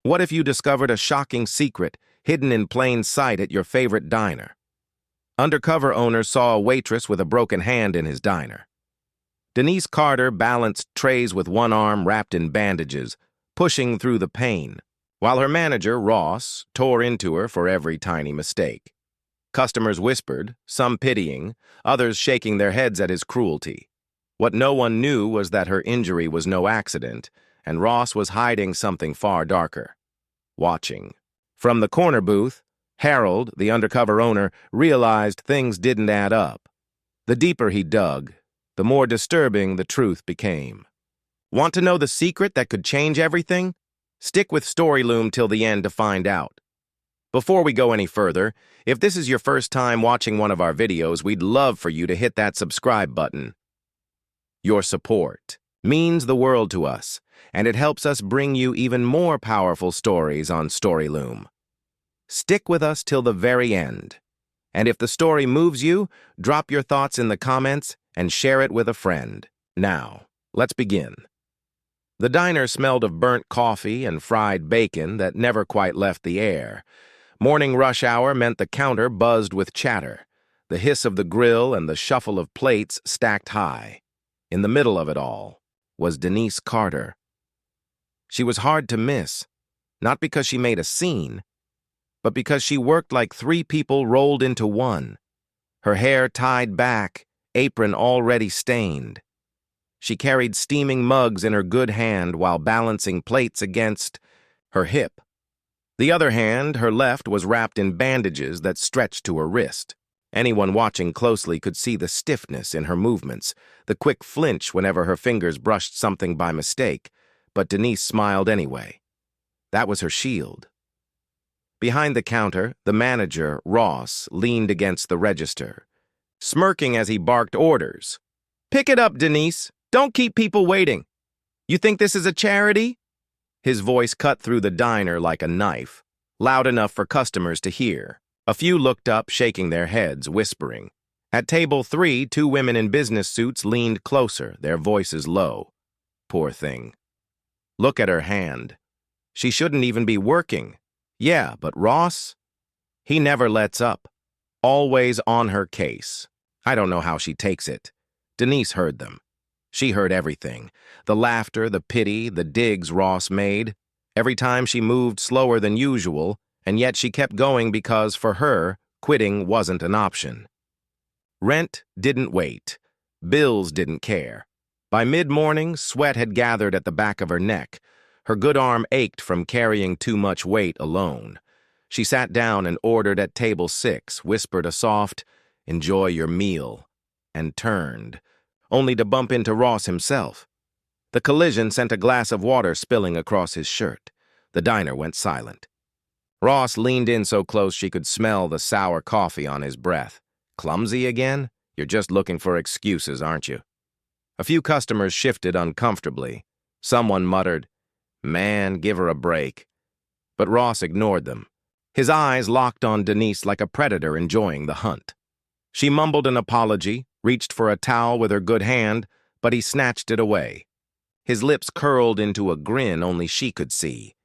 What if you discovered a shocking secret hidden in plain sight at your favorite diner? Undercover owner saw a waitress with a broken hand in his diner. Denise Carter balanced trays with one arm wrapped in bandages, pushing through the pain, while her manager, Ross, tore into her for every tiny mistake. Customers whispered, some pitying, others shaking their heads at his cruelty. What no one knew was that her injury was no accident, and Ross was hiding something far darker. Watching. From the corner booth, Harold, the undercover owner, realized things didn't add up. The deeper he dug, the more disturbing the truth became. Want to know the secret that could change everything? Stick with Storyloom till the end to find out. Before we go any further, if this is your first time watching one of our videos, we'd love for you to hit that subscribe button. Your support means the world to us, and it helps us bring you even more powerful stories on Storyloom. Stick with us till the very end. And if the story moves you, drop your thoughts in the comments and share it with a friend. Now, let's begin. The diner smelled of burnt coffee and fried bacon that never quite left the air. Morning rush hour meant the counter buzzed with chatter, the hiss of the grill and the shuffle of plates stacked high. In the middle of it all was Denise Carter. She was hard to miss, not because she made a scene, but because she worked like three people rolled into one. Her hair tied back, apron already stained. She carried steaming mugs in her good hand while balancing plates against her hip. The other hand, her left, was wrapped in bandages that stretched to her wrist. Anyone watching closely could see the stiffness in her movements, the quick flinch whenever her fingers brushed something by mistake, but Denise smiled anyway. That was her shield. Behind the counter, the manager, Ross, leaned against the register, smirking as he barked orders. "Pick it up, Denise. Don't keep people waiting. You think this is a charity?" His voice cut through the diner like a knife, loud enough for customers to hear. A few looked up, shaking their heads, whispering. At table 3, 2 women in business suits leaned closer, their voices low. Poor thing. Look at her hand. She shouldn't even be working. Yeah, but Ross? He never lets up. Always on her case. I don't know how she takes it. Denise heard them. She heard everything. The laughter, the pity, the digs Ross made. Every time she moved slower than usual, and yet she kept going because, for her, quitting wasn't an option. Rent didn't wait. Bills didn't care. By mid-morning, sweat had gathered at the back of her neck. Her good arm ached from carrying too much weight alone. She sat down and ordered at table 6, whispered a soft, "Enjoy your meal," and turned, only to bump into Ross himself. The collision sent a glass of water spilling across his shirt. The diner went silent. Ross leaned in so close she could smell the sour coffee on his breath. Clumsy again? You're just looking for excuses, aren't you? A few customers shifted uncomfortably. Someone muttered, "Man, give her a break." But Ross ignored them. His eyes locked on Denise like a predator enjoying the hunt. She mumbled an apology, reached for a towel with her good hand, but he snatched it away. His lips curled into a grin only she could see.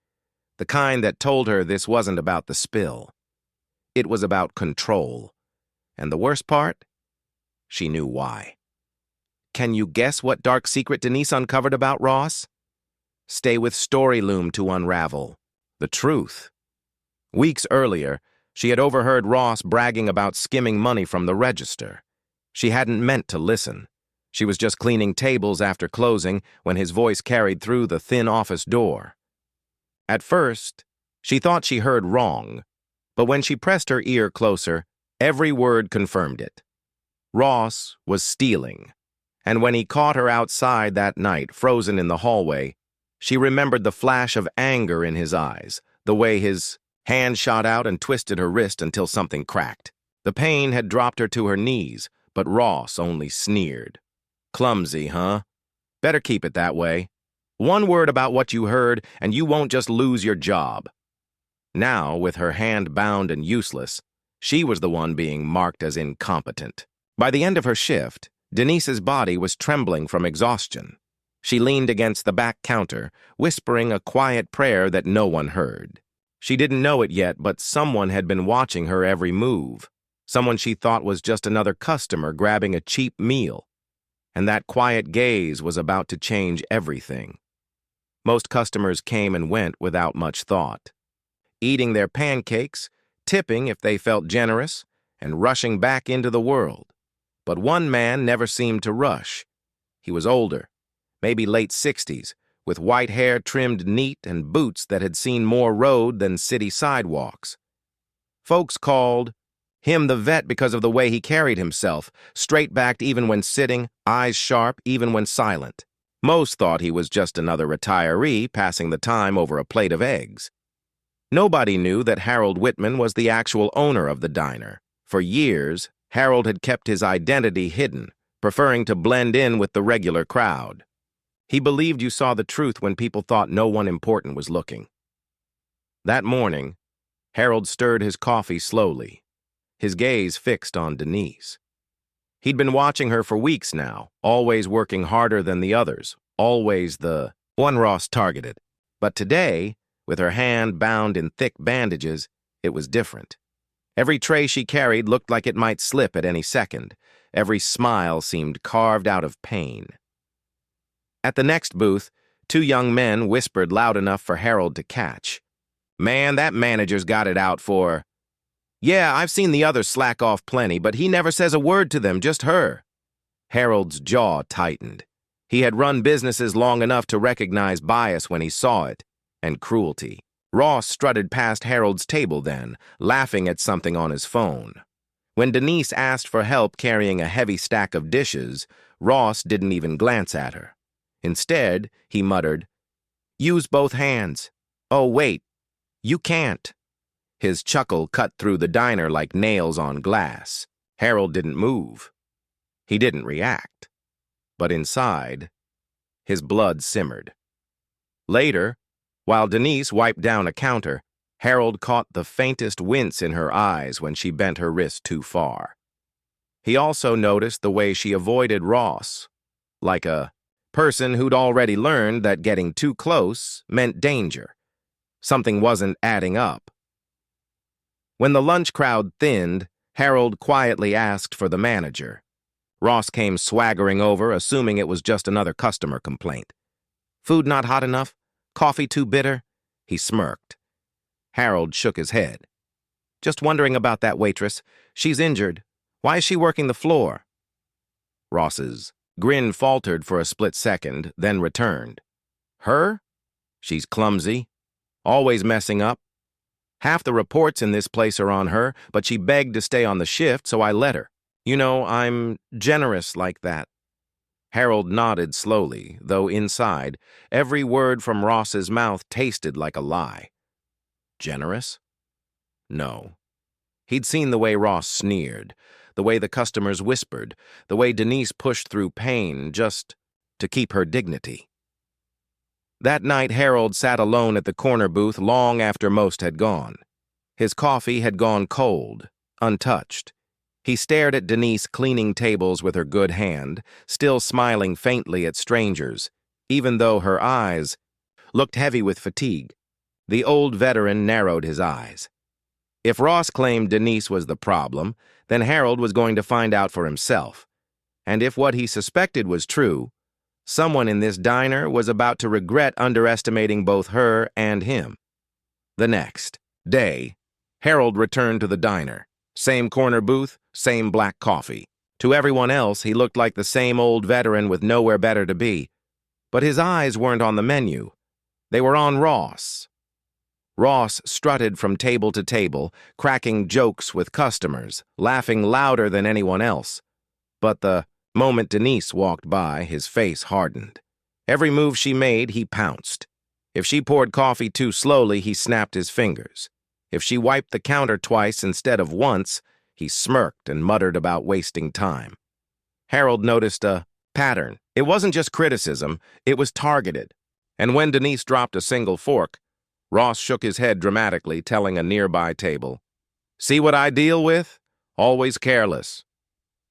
The kind that told her this wasn't about the spill. It was about control. And the worst part? She knew why. Can you guess what dark secret Denise uncovered about Ross? Stay with Storyloom to unravel the truth. Weeks earlier, she had overheard Ross bragging about skimming money from the register. She hadn't meant to listen. She was just cleaning tables after closing when his voice carried through the thin office door. At first, she thought she heard wrong, but when she pressed her ear closer, every word confirmed it. Ross was stealing, and when he caught her outside that night, frozen in the hallway, she remembered the flash of anger in his eyes, the way his hand shot out and twisted her wrist until something cracked. The pain had dropped her to her knees, but Ross only sneered. "Clumsy, huh? Better keep it that way. One word about what you heard, and you won't just lose your job." Now, with her hand bound and useless, she was the one being marked as incompetent. By the end of her shift, Denise's body was trembling from exhaustion. She leaned against the back counter, whispering a quiet prayer that no one heard. She didn't know it yet, but someone had been watching her every move. Someone she thought was just another customer grabbing a cheap meal. And that quiet gaze was about to change everything. Most customers came and went without much thought, eating their pancakes, tipping if they felt generous, and rushing back into the world. But one man never seemed to rush. He was older, maybe late 60s, with white hair trimmed neat and boots that had seen more road than city sidewalks. Folks called him the vet because of the way he carried himself, straight-backed even when sitting, eyes sharp even when silent. Most thought he was just another retiree passing the time over a plate of eggs. Nobody knew that Harold Whitman was the actual owner of the diner. For years, Harold had kept his identity hidden, preferring to blend in with the regular crowd. He believed you saw the truth when people thought no one important was looking. That morning, Harold stirred his coffee slowly, his gaze fixed on Denise. He'd been watching her for weeks now, always working harder than the others, always the one Ross targeted. But today, with her hand bound in thick bandages, it was different. Every tray she carried looked like it might slip at any second. Every smile seemed carved out of pain. At the next booth, two young men whispered loud enough for Harold to catch. "Man, that manager's got it out for..." "Yeah, I've seen the others slack off plenty, but he never says a word to them, just her." Harold's jaw tightened. He had run businesses long enough to recognize bias when he saw it, and cruelty. Ross strutted past Harold's table then, laughing at something on his phone. When Denise asked for help carrying a heavy stack of dishes, Ross didn't even glance at her. Instead, he muttered, "Use both hands. Oh, wait, you can't." His chuckle cut through the diner like nails on glass. Harold didn't move. He didn't react. But inside, his blood simmered. Later, while Denise wiped down a counter, Harold caught the faintest wince in her eyes when she bent her wrist too far. He also noticed the way she avoided Ross, like a person who'd already learned that getting too close meant danger. Something wasn't adding up. When the lunch crowd thinned, Harold quietly asked for the manager. Ross came swaggering over, assuming it was just another customer complaint. "Food not hot enough? Coffee too bitter?" He smirked. Harold shook his head. "Just wondering about that waitress. She's injured. Why is she working the floor?" Ross's grin faltered for a split second, then returned. "Her? She's clumsy. Always messing up. Half the reports in this place are on her, but she begged to stay on the shift, so I let her. You know, I'm generous like that." Harold nodded slowly, though inside, every word from Ross's mouth tasted like a lie. Generous? No. He'd seen the way Ross sneered, the way the customers whispered, the way Denise pushed through pain just to keep her dignity. That night, Harold sat alone at the corner booth long after most had gone. His coffee had gone cold, untouched. He stared at Denise cleaning tables with her good hand, still smiling faintly at strangers, even though her eyes looked heavy with fatigue. The old veteran narrowed his eyes. If Ross claimed Denise was the problem, then Harold was going to find out for himself. And if what he suspected was true, someone in this diner was about to regret underestimating both her and him. The next day, Harold returned to the diner. Same corner booth, same black coffee. To everyone else, he looked like the same old veteran with nowhere better to be. But his eyes weren't on the menu. They were on Ross. Ross strutted from table to table, cracking jokes with customers, laughing louder than anyone else. But the moment Denise walked by, his face hardened. Every move she made, he pounced. If she poured coffee too slowly, he snapped his fingers. If she wiped the counter twice instead of once, he smirked and muttered about wasting time. Harold noticed a pattern. It wasn't just criticism, it was targeted. And when Denise dropped a single fork, Ross shook his head dramatically, telling a nearby table, "See what I deal with? Always careless."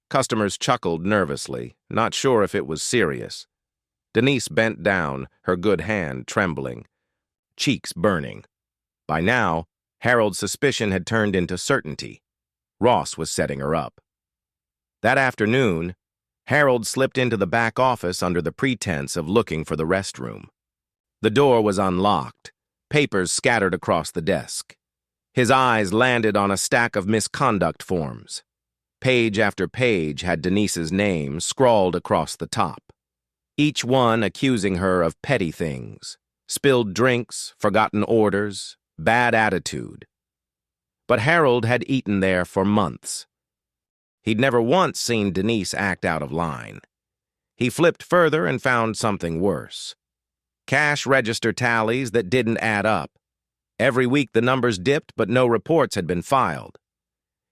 Customers chuckled nervously, not sure if it was serious. Denise bent down, her good hand trembling, cheeks burning. By now, Harold's suspicion had turned into certainty. Ross was setting her up. That afternoon, Harold slipped into the back office under the pretense of looking for the restroom. The door was unlocked, papers scattered across the desk. His eyes landed on a stack of misconduct forms. Page after page had Denise's name scrawled across the top, each one accusing her of petty things, spilled drinks, forgotten orders, bad attitude. But Harold had eaten there for months. He'd never once seen Denise act out of line. He flipped further and found something worse. Cash register tallies that didn't add up. Every week the numbers dipped, but no reports had been filed.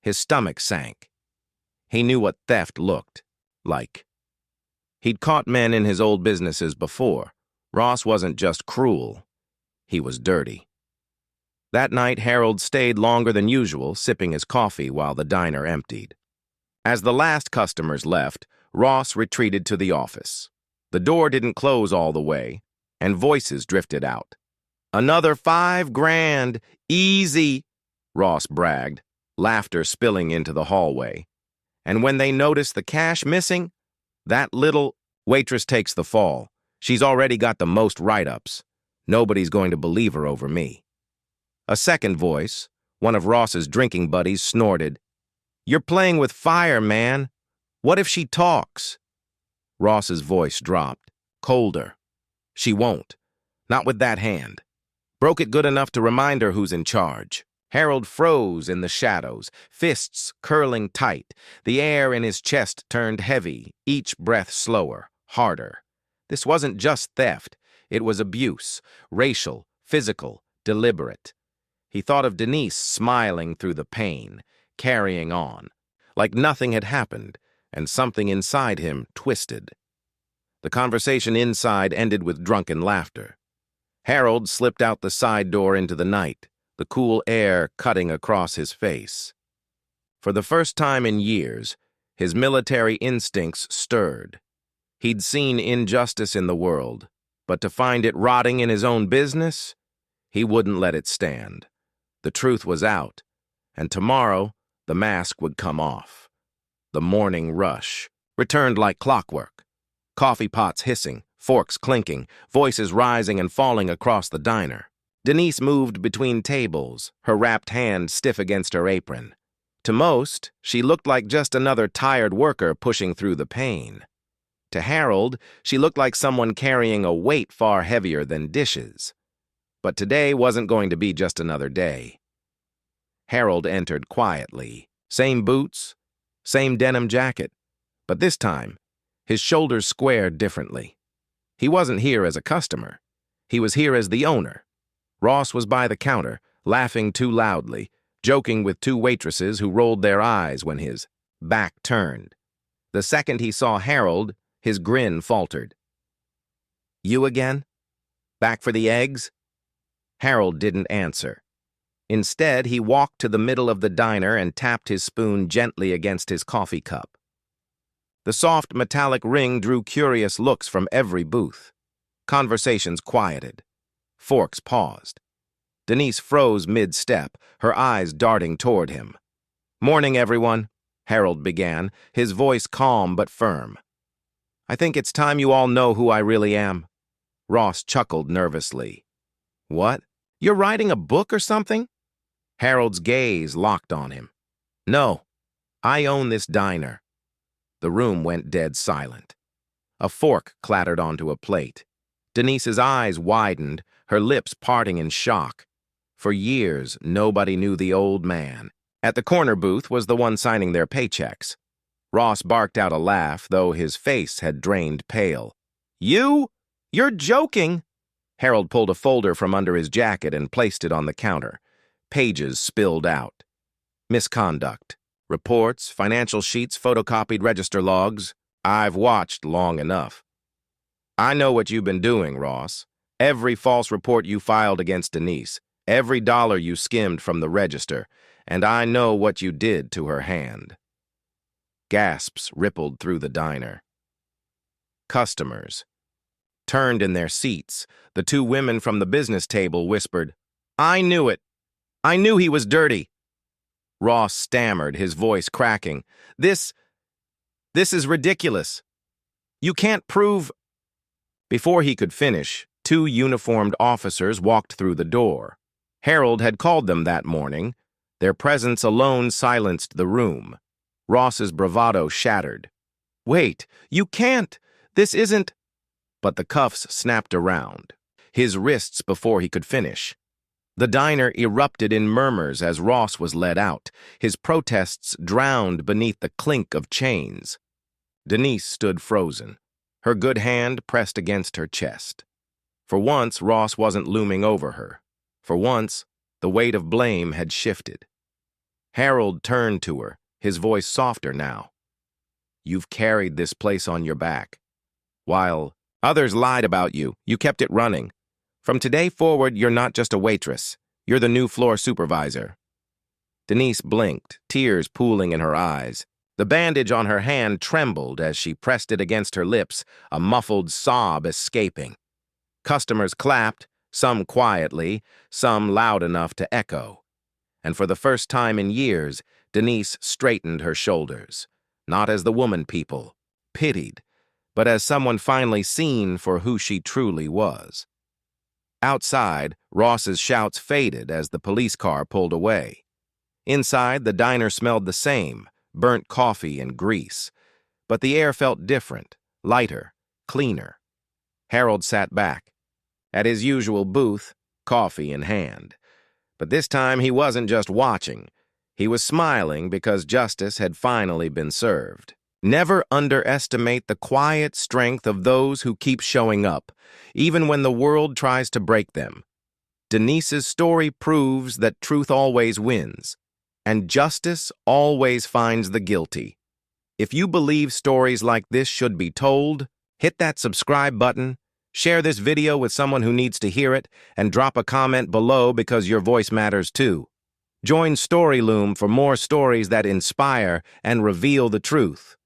His stomach sank. He knew what theft looked like. He'd caught men in his old businesses before. Ross wasn't just cruel. He was dirty. That night, Harold stayed longer than usual, sipping his coffee while the diner emptied. As the last customers left, Ross retreated to the office. The door didn't close all the way, and voices drifted out. "Another $5,000, easy," Ross bragged, laughter spilling into the hallway. And when they noticed the cash missing, that little waitress takes the fall. She's already got the most write-ups. Nobody's going to believe her over me. A second voice, one of Ross's drinking buddies, snorted, "You're playing with fire, man. What if she talks?" Ross's voice dropped, colder. "She won't. Not with that hand." Broke it good enough to remind her who's in charge. Harold froze in the shadows, fists curling tight. The air in his chest turned heavy, each breath slower, harder. This wasn't just theft. It was abuse, racial, physical, deliberate. He thought of Denise smiling through the pain, carrying on, like nothing had happened, and something inside him twisted. The conversation inside ended with drunken laughter. Harold slipped out the side door into the night, the cool air cutting across his face. For the first time in years, his military instincts stirred. He'd seen injustice in the world, but to find it rotting in his own business, he wouldn't let it stand. The truth was out, and tomorrow the mask would come off. The morning rush returned like clockwork. Coffee pots hissing, forks clinking, voices rising and falling across the diner. Denise moved between tables, her wrapped hand stiff against her apron. To most, she looked like just another tired worker pushing through the pain. To Harold, she looked like someone carrying a weight far heavier than dishes. But today wasn't going to be just another day. Harold entered quietly. Same boots, same denim jacket, but this time, his shoulders squared differently. He wasn't here as a customer. He was here as the owner. Ross was by the counter, laughing too loudly, joking with two waitresses who rolled their eyes when his back turned. The second he saw Harold, his grin faltered. "You again? Back for the eggs?" Harold didn't answer. Instead, he walked to the middle of the diner and tapped his spoon gently against his coffee cup. The soft metallic ring drew curious looks from every booth. Conversations quieted. Forks paused. Denise froze mid-step, her eyes darting toward him. "Morning, everyone," Harold began, his voice calm but firm. "I think it's time you all know who I really am." Ross chuckled nervously. "What? You're writing a book or something?" Harold's gaze locked on him. "No, I own this diner." The room went dead silent. A fork clattered onto a plate. Denise's eyes widened, her lips parting in shock. For years, nobody knew the old man. At the corner booth was the one signing their paychecks. Ross barked out a laugh, though his face had drained pale. "You? You're joking!" Harold pulled a folder from under his jacket and placed it on the counter. Pages spilled out. Misconduct. Reports, financial sheets, photocopied register logs. I've watched long enough. "I know what you've been doing, Ross. Every false report you filed against Denise, every dollar you skimmed from the register, and I know what you did to her hand." Gasps rippled through the diner. Customers. turned in their seats. The two women from the business table whispered, "I knew it. I knew he was dirty." Ross stammered, his voice cracking. This is ridiculous. You can't prove—" Before he could finish, two uniformed officers walked through the door. Harold had called them that morning. Their presence alone silenced the room. Ross's bravado shattered. "Wait, you can't! This isn't—" But the cuffs snapped around his wrists before he could finish. The diner erupted in murmurs as Ross was led out, his protests drowned beneath the clink of chains. Denise stood frozen, her good hand pressed against her chest. For once, Ross wasn't looming over her. For once, the weight of blame had shifted. Harold turned to her, his voice softer now. "You've carried this place on your back. While others lied about you, you kept it running. From today forward, you're not just a waitress. You're the new floor supervisor." Denise blinked, tears pooling in her eyes. The bandage on her hand trembled as she pressed it against her lips, a muffled sob escaping. Customers clapped, some quietly, some loud enough to echo. And for the first time in years, Denise straightened her shoulders, not as the woman people pitied, but as someone finally seen for who she truly was. Outside, Ross's shouts faded as the police car pulled away. Inside, the diner smelled the same, burnt coffee and grease. But the air felt different, lighter, cleaner. Harold sat back, at his usual booth, coffee in hand. But this time he wasn't just watching. He was smiling because justice had finally been served. Never underestimate the quiet strength of those who keep showing up, even when the world tries to break them. Denise's story proves that truth always wins, and justice always finds the guilty. If you believe stories like this should be told, hit that subscribe button, share this video with someone who needs to hear it, and drop a comment below because your voice matters too. Join Storyloom for more stories that inspire and reveal the truth.